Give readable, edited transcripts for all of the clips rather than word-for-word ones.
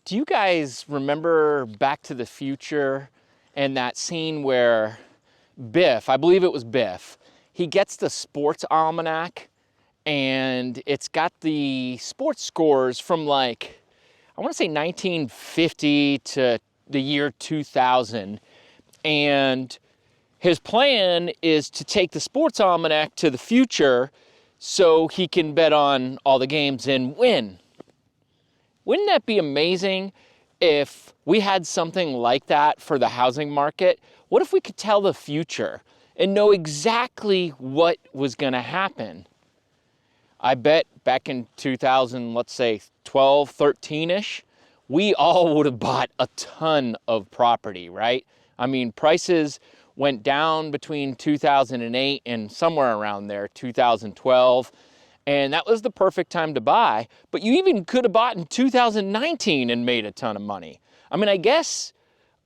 Do you guys remember Back to the Future and that scene where Biff, I believe it was Biff, he gets the sports almanac and it's got the sports scores from like, I want to say 1950 to the year 2000. And his plan is to take the sports almanac to the future so he can bet on all the games and win. Wouldn't that be amazing if we had something like that for the housing market? What if we could tell the future and know exactly what was going to happen? I bet back in 2000, let's say 12, 13-ish, we all would have bought a ton of property, right? I mean, prices went down between 2008 and somewhere around there, 2012. And that was the perfect time to buy. But you even could have bought in 2019 and made a ton of money. I mean, I guess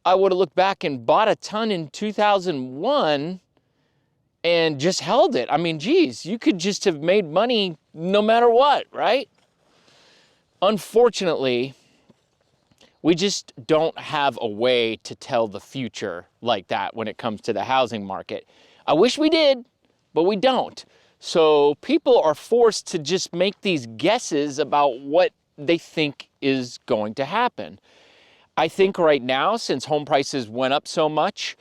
I would have looked back and bought a ton in 2001 and just held it. I mean, geez, you could just have made money no matter what, right? Unfortunately, we just don't have a way to tell the future like that when it comes to the housing market. I wish we did, but we don't. So people are forced to just make these guesses about what they think is going to happen. I think right now, since home prices went up so much,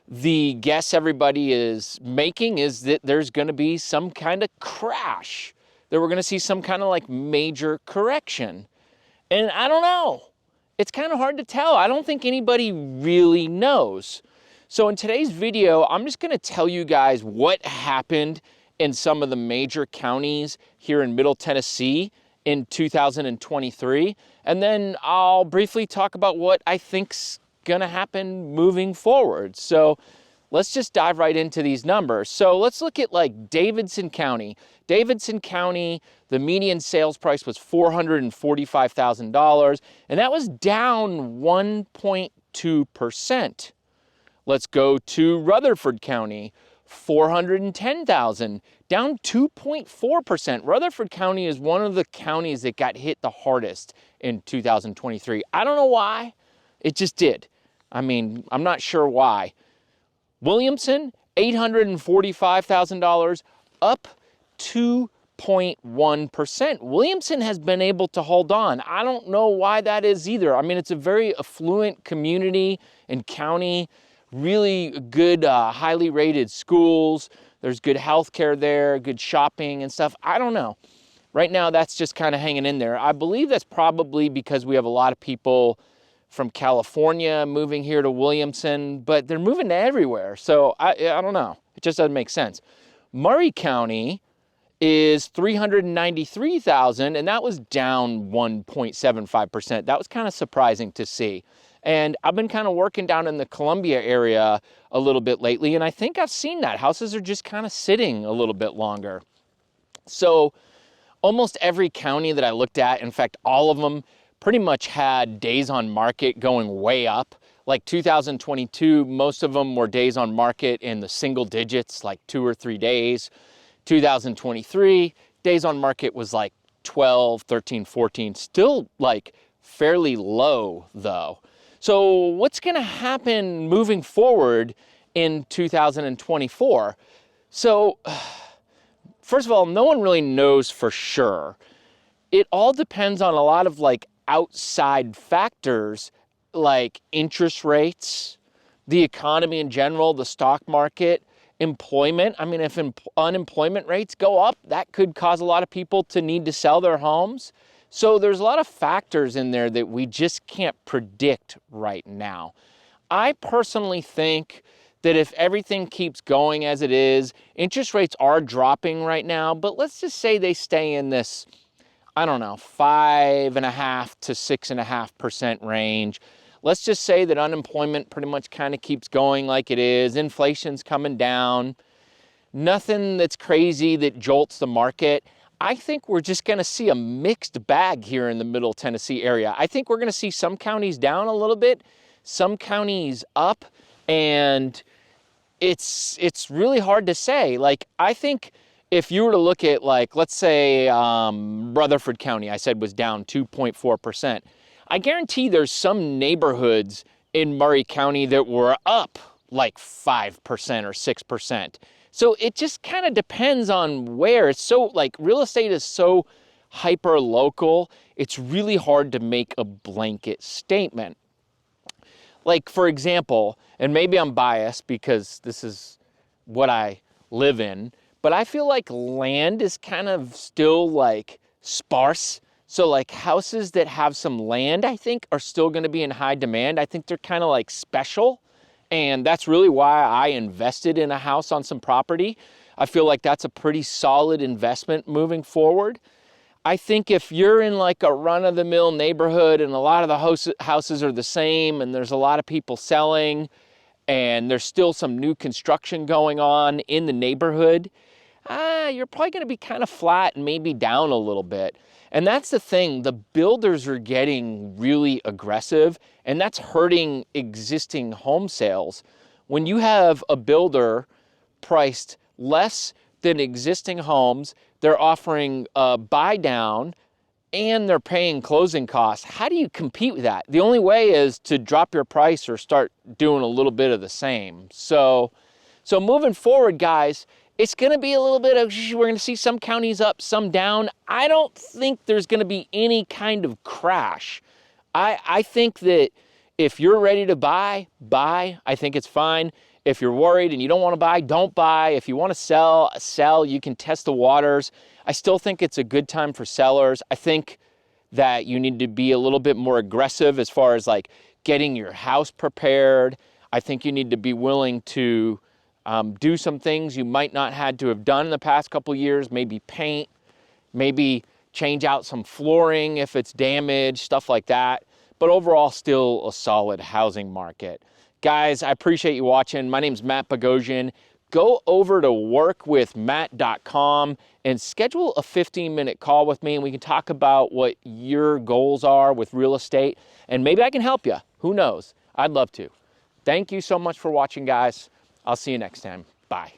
the guess everybody is making is that there's going to be some kind of crash, that we're going to see some kind of like major correction. And I don't know. It's kind of hard to tell. I don't think anybody really knows. So in today's video, I'm just going to tell you guys what happened in some of the major counties here in Middle Tennessee in 2023. And then I'll briefly talk about what I think's gonna happen moving forward. So let's just dive right into these numbers. So let's look at like Davidson County. Davidson County, the median sales price was $445,000, and that was down 1.2%. Let's go to Rutherford County. $410,000, down 2.4%. Rutherford County is one of the counties that got hit the hardest in 2023. I don't know why, it just did. I mean, I'm not sure why. Williamson, $845,000, up 2.1%. Williamson has been able to hold on. I don't know why that is either. I mean, it's a very affluent community and county. Really good, highly rated schools. There's good health care there, good shopping and stuff. I don't know. Right now, that's just kind of hanging in there. I believe that's probably because we have a lot of people from California moving here to Williamson, but they're moving to everywhere. So I don't know. It just doesn't make sense. Murray County is $393,000, and that was down 1.75%. That was kind of surprising to see. And I've been kind of working down in the Columbia area a little bit lately, and I think I've seen that. Houses are just kind of sitting a little bit longer. So almost every county that I looked at, in fact, all of them pretty much had days on market going way up. Like 2022, most of them were days on market in the single digits, like 2 or 3 days. 2023, days on market was like 12, 13, 14, still like fairly low though. So what's going to happen moving forward in 2024? So first of all, no one really knows for sure. It all depends on a lot of like outside factors like interest rates, the economy in general, the stock market, employment. I mean, if unemployment rates go up, that could cause a lot of people to need to sell their homes. So there's a lot of factors in there that we just can't predict right now. I personally think that if everything keeps going as it is, interest rates are dropping right now, but let's just say they stay in this, I don't know, 5.5 to 6.5% range. Let's just say that unemployment pretty much kind of keeps going like it is. Inflation's coming down. Nothing that's crazy that jolts the market. I think we're just going to see a mixed bag here in the Middle Tennessee area. I think we're going to see some counties down a little bit, some counties up, and it's really hard to say. Like, I think if you were to look at, like, let's say Rutherford County, I said was down 2.4%. I guarantee there's some neighborhoods in Murray County that were up like 5% or 6%. So it just kind of depends on where. It's so, like, real estate is so hyper local, it's really hard to make a blanket statement. Like, for example, and maybe I'm biased because this is what I live in, but I feel like land is kind of still like sparse. So like houses that have some land, I think, are still going to be in high demand. I think they're kind of like special. And that's really why I invested in a house on some property. I feel like that's a pretty solid investment moving forward. I think if you're in like a run-of-the-mill neighborhood and a lot of the houses are the same and there's a lot of people selling and there's still some new construction going on in the neighborhood, you're probably going to be kind of flat and maybe down a little bit. And that's the thing, the builders are getting really aggressive, and that's hurting existing home sales. When you have a builder priced less than existing homes, they're offering a buy down, and they're paying closing costs. How do you compete with that? The only way is to drop your price or start doing a little bit of the same. So moving forward, guys, it's going to be a little bit of, we're going to see some counties up, some down. I don't think there's going to be any kind of crash. I think that if you're ready to buy. I think it's fine. If you're worried and you don't want to buy, don't buy. If you want to sell. You can test the waters. I still think it's a good time for sellers. I think that you need to be a little bit more aggressive as far as like getting your house prepared. I think you need to be willing to do some things you might not had to have done in the past couple years, maybe paint, maybe change out some flooring if it's damaged, stuff like that. But overall, still a solid housing market. Guys, I appreciate you watching. My name's Matt Bogosian. Go over to workwithmatt.com and schedule a 15-minute call with me, and we can talk about what your goals are with real estate, and maybe I can help you. Who knows? I'd love to. Thank you so much for watching, guys. I'll see you next time. Bye.